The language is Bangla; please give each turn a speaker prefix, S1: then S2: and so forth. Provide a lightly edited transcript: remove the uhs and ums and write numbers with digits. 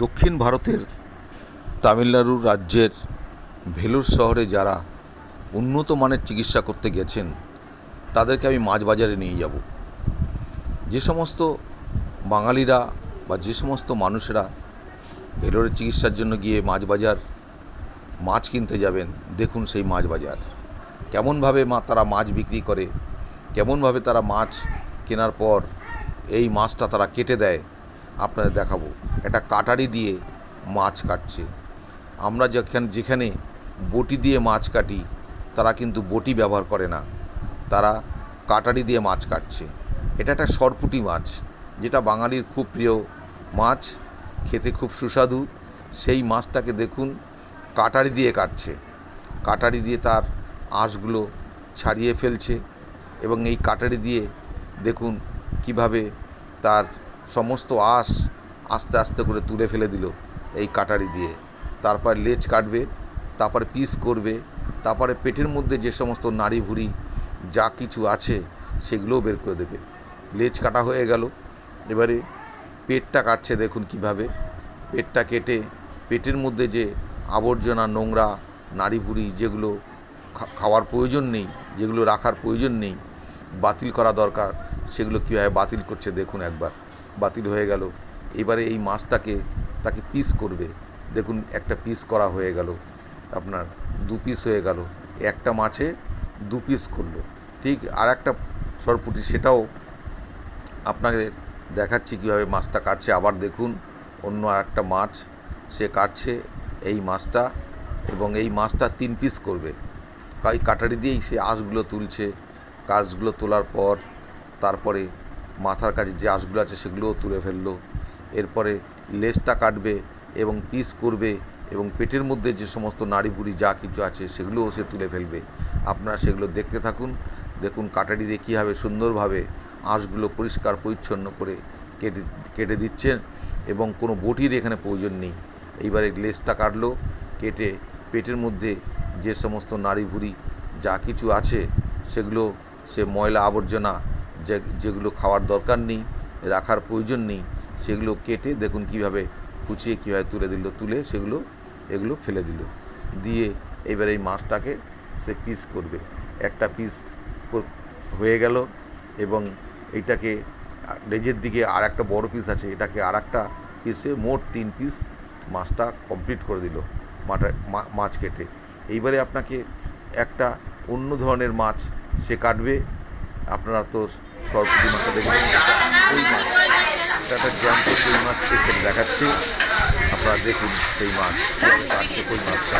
S1: দক্ষিণ ভারতের তামিলনাড়ু রাজ্যের ভেলুর শহরে যারা উন্নত মানের চিকিৎসা করতে গেছেন তাদেরকে আমি মাছ বাজারে নিয়ে যাব। যে সমস্ত বাঙালিরা বা যে সমস্ত মানুষেরা ভেলোরের চিকিৎসার জন্য গিয়ে মাছ বাজার মাছ কিনতে যাবেন, দেখুন সেই মাছ বাজার কেমনভাবে তারা মাছ বিক্রি করে, কেমনভাবে তারা মাছ কেনার পর এই মাছটা তারা কেটে দেয়। আপনাদের দেখাবো একটা কাটারি দিয়ে মাছ কাটছে। আমরা যেখানে বটি দিয়ে মাছ কাটি, তারা কিন্তু বটি ব্যবহার করে না, তারা কাটারি দিয়ে মাছ কাটছে। এটা একটা সরপুঁটি মাছ, যেটা বাঙালির খুব প্রিয় মাছ, খেতে খুব সুস্বাদু। সেই মাছটাকে দেখুন কাটারি দিয়ে কাটছে, কাটারি দিয়ে তার আঁশগুলো ছাড়িয়ে ফেলছে এবং এই কাটারি দিয়ে দেখুন কিভাবে তার সমস্ত আঁশ আস্তে আস্তে করে তুলে ফেলে দিল এই কাটারি দিয়ে। তারপর লেজ কাটবে, তারপরে পিস করবে, তারপরে পেটের মধ্যে যে সমস্ত নাড়ি ভুঁড়ি যা কিছু আছে সেগুলোও বের করে দেবে। লেজ কাটা হয়ে গেল, এবারে পেটটা কাটছে। দেখুন কিভাবে পেটটা কেটে পেটের মধ্যে যে আবর্জনা, নোংরা, নাড়ি ভুঁড়ি যেগুলো খাওয়ার প্রয়োজন নেই, যেগুলো রাখার প্রয়োজন নেই, বাতিল করা দরকার, সেগুলো কীভাবে বাতিল করছে দেখুন। একবার বাতিল হয়ে গেল, এবারে এই মাছটাকে তাকে পিস করবে। দেখুন একটা পিস করা হয়ে গেল, আপনার দু পিস হয়ে গেল, একটা মাছে দু পিস করলো। ঠিক আর একটা সরপুঁটি, সেটাও আপনাকে দেখাচ্ছি কীভাবে মাছটা কাটছে। আবার দেখুন অন্য আরেকটা মাছ সে কাটছে এই মাছটা, এবং এই মাছটা 3 পিস করবে। এই কাটারি দিয়েই সে আঁশগুলো তুলছে। আঁশগুলো তোলার পর তারপরে মাথার কাছে যে আঁশগুলো আছে সেগুলোও তুলে ফেললো। এরপরে লেজটা কাটবে এবং পিস করবে, এবং পেটের মধ্যে যে সমস্ত নাড়ি ভুঁড়ি যা কিছু আছে সেগুলোও সে তুলে ফেলবে। আপনারা সেগুলো দেখতে থাকুন। দেখুন কাটারি দিয়ে কীভাবে সুন্দরভাবে আঁশগুলো পরিষ্কার পরিচ্ছন্ন করে কেটে দিচ্ছেন, এবং কোনো বটির এখানে প্রয়োজন নেই। এইবারে লেজটা কাটলো, কেটে পেটের মধ্যে যে সমস্ত নাড়ি ভুঁড়ি যা কিছু আছে সেগুলো, সে ময়লা আবর্জনা যেগুলো খাওয়ার দরকার নেই, রাখার প্রয়োজন নেই, সেগুলো কেটে দেখুন কিভাবে কুচিয়ে কীভাবে তুলে দিল, তুলে এগুলো ফেলে দিল। দিয়ে এবার এই মাছটাকে সে পিস করবে। একটা পিস হয়ে গেল, এবং এইটাকে লেজের দিকে আর একটা বড় পিস আছে, এটাকে আর একটা পিসে মোট 3 পিস মাছটা কমপ্লিট করে দিল মাছ কেটে। এইবারে আপনাকে একটা অন্য ধরনের মাছ সে কাটবে। আপনারা তো সরপুঁটি মাছটা দেখবেন, ওই মাছ, এটা একটা জ্যান্ত কই মাছ সে কেটে দেখাচ্ছে। আপনারা দেখুন সেই মাছ কাটছে, কই মাছটা।